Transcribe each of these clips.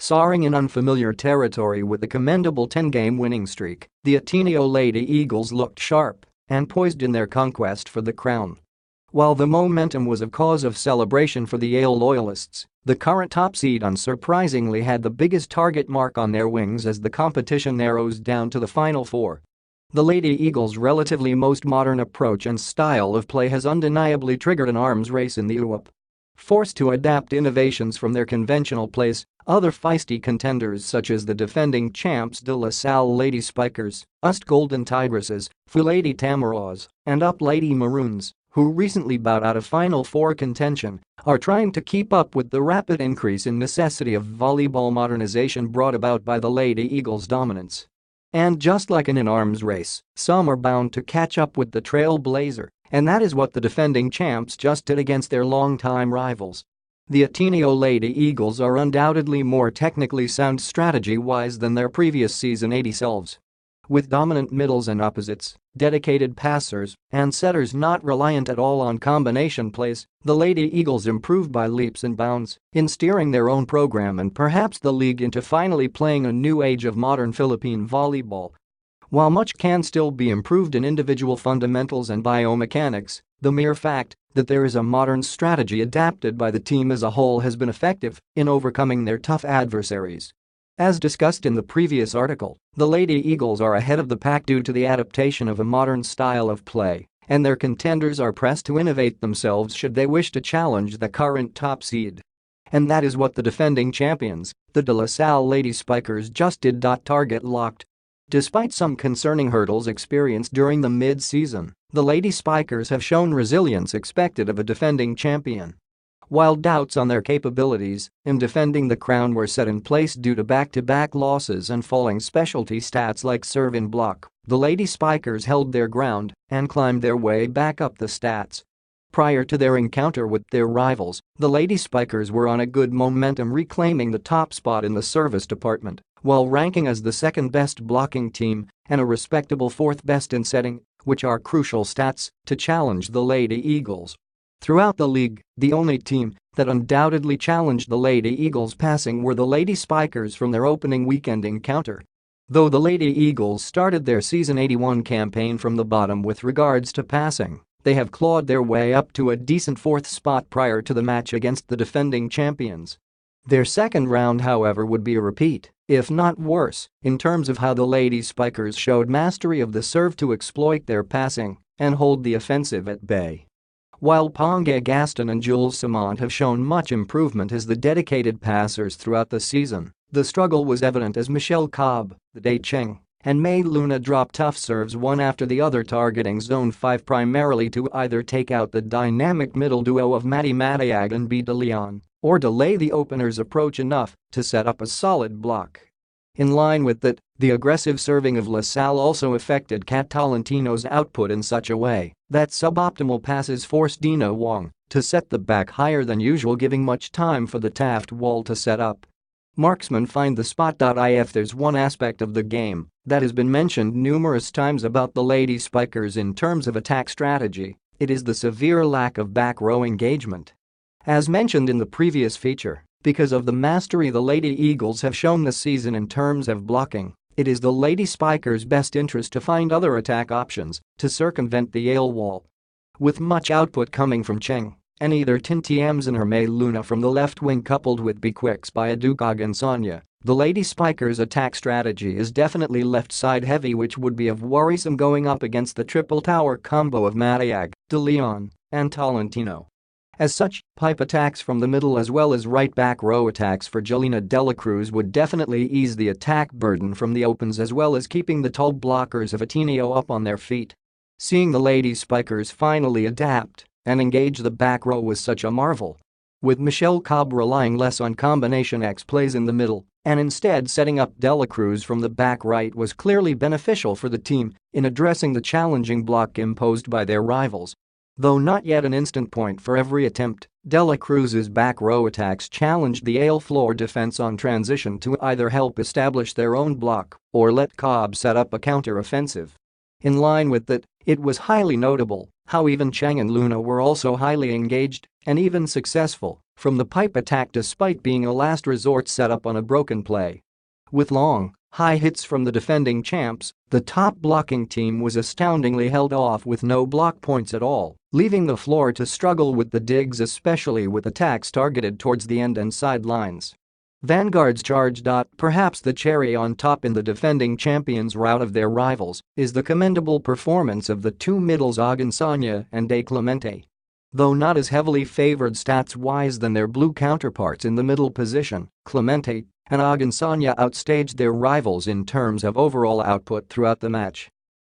Soaring in unfamiliar territory with a commendable 10-game winning streak, the Ateneo Lady Eagles looked sharp and poised in their conquest for the crown. While the momentum was a cause of celebration for the Yale loyalists, the current top seed unsurprisingly had the biggest target mark on their wings as the competition narrows down to the Final Four. The Lady Eagles' relatively most modern approach and style of play has undeniably triggered an arms race in the UAAP. Forced to adapt innovations from their conventional plays, other feisty contenders such as the defending champs de la Salle Lady Spikers, UST Golden Tigresses, FEU Lady Tamaraws, and UP Lady Maroons, who recently bowed out of Final Four contention, are trying to keep up with the rapid increase in necessity of volleyball modernization brought about by the Lady Eagles' dominance. And just like in an arms race, some are bound to catch up with the trailblazer, and that is what the defending champs just did against their longtime rivals. The Ateneo Lady Eagles are undoubtedly more technically sound strategy-wise than their previous season 80 selves. With dominant middles and opposites, dedicated passers, and setters not reliant at all on combination plays, the Lady Eagles improved by leaps and bounds in steering their own program and perhaps the league into finally playing a new age of modern Philippine volleyball. While much can still be improved in individual fundamentals and biomechanics, the mere fact that there is a modern strategy adapted by the team as a whole has been effective in overcoming their tough adversaries. As discussed in the previous article, the Lady Eagles are ahead of the pack due to the adaptation of a modern style of play, and their contenders are pressed to innovate themselves should they wish to challenge the current top seed. And that is what the defending champions, the De La Salle Lady Spikers, just did. Target locked. Despite some concerning hurdles experienced during the mid-season, the Lady Spikers have shown resilience expected of a defending champion. While doubts on their capabilities in defending the crown were set in place due to back-to-back losses and falling specialty stats like serve and block, the Lady Spikers held their ground and climbed their way back up the stats. Prior to their encounter with their rivals, the Lady Spikers were on a good momentum, reclaiming the top spot in the service department, while ranking as the second-best blocking team and a respectable fourth-best in setting, which are crucial stats to challenge the Lady Eagles. Throughout the league, the only team that undoubtedly challenged the Lady Eagles passing were the Lady Spikers from their opening weekend encounter. Though the Lady Eagles started their season 81 campaign from the bottom with regards to passing, they have clawed their way up to a decent fourth spot prior to the match against the defending champions. Their second round, however, would be a repeat, if not worse, in terms of how the Lady Spikers showed mastery of the serve to exploit their passing and hold the offensive at bay. While Ponga Gaston and Jules Simont have shown much improvement as the dedicated passers throughout the season, the struggle was evident as Michelle Cobb, Day Cheng, and May Luna dropped tough serves one after the other, targeting Zone 5 primarily to either take out the dynamic middle duo of Maddie Matiag and B. De Leon or delay the opener's approach enough to set up a solid block. In line with that, the aggressive serving of La Salle also affected Kat Tolentino's output in such a way that suboptimal passes forced Dina Wong to set the back higher than usual, giving much time for the Taft wall to set up. Marksmen find the spot. If there's one aspect of the game that has been mentioned numerous times about the Lady Spikers in terms of attack strategy, it is the severe lack of back row engagement. As mentioned in the previous feature, because of the mastery the Lady Eagles have shown this season in terms of blocking, it is the Lady Spikers' best interest to find other attack options to circumvent the Yale wall. With much output coming from Cheng and either Tin Tiamzin or May Luna from the left wing coupled with B-Quicks by Adukag and Sonia, the Lady Spikers' attack strategy is definitely left side heavy, which would be of worrisome going up against the triple tower combo of Matiag, De Leon, and Tolentino. As such, pipe attacks from the middle as well as right back row attacks for Jelena Dela Cruz would definitely ease the attack burden from the opens, as well as keeping the tall blockers of Ateneo up on their feet. Seeing the Lady Spikers finally adapt and engage the back row was such a marvel. With Michelle Cobb relying less on combination X plays in the middle and instead setting up Dela Cruz from the back right was clearly beneficial for the team in addressing the challenging block imposed by their rivals. Though not yet an instant point for every attempt, Dela Cruz's back row attacks challenged the Yale floor defense on transition to either help establish their own block or let Cobb set up a counter-offensive. In line with that, it was highly notable how even Cheng and Luna were also highly engaged, and even successful from the pipe attack despite being a last resort setup on a broken play. With long, high hits from the defending champs, the top blocking team was astoundingly held off with no block points at all, leaving the floor to struggle with the digs, especially with attacks targeted towards the end and sidelines. Vanguard's charged. Perhaps the cherry on top in the defending champions' rout of their rivals is the commendable performance of the two middles Agansanya and De Clemente. Though not as heavily favored stats-wise than their blue counterparts in the middle position, Clemente and Agansanya outstaged their rivals in terms of overall output throughout the match.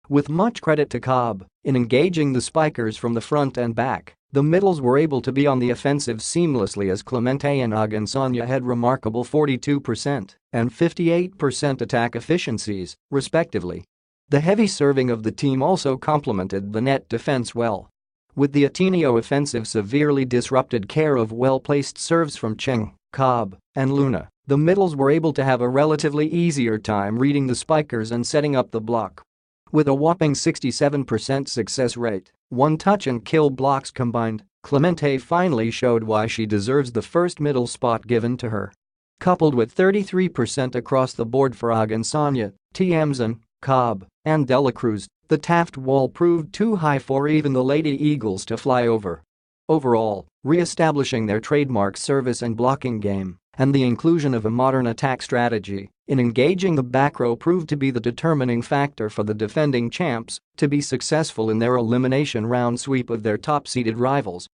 With much credit to Cobb in engaging the Spikers from the front and back, the middles were able to be on the offensive seamlessly as Clemente and Agansanya had remarkable 42% and 58% attack efficiencies, respectively. The heavy serving of the team also complemented the net defense well. With the Ateneo offensive severely disrupted care of well-placed serves from Cheng, Cobb, and Luna, the middles were able to have a relatively easier time reading the Spikers and setting up the block. With a whopping 67% success rate, one touch and kill blocks combined, Clemente finally showed why she deserves the first middle spot given to her. Coupled with 33% across the board for Agansanya, Tiamzon, Cobb, and Dela Cruz, the Taft wall proved too high for even the Lady Eagles to fly over. Overall, re-establishing their trademark service and blocking game and the inclusion of a modern attack strategy in engaging the back row proved to be the determining factor for the defending champs to be successful in their elimination round sweep of their top-seeded rivals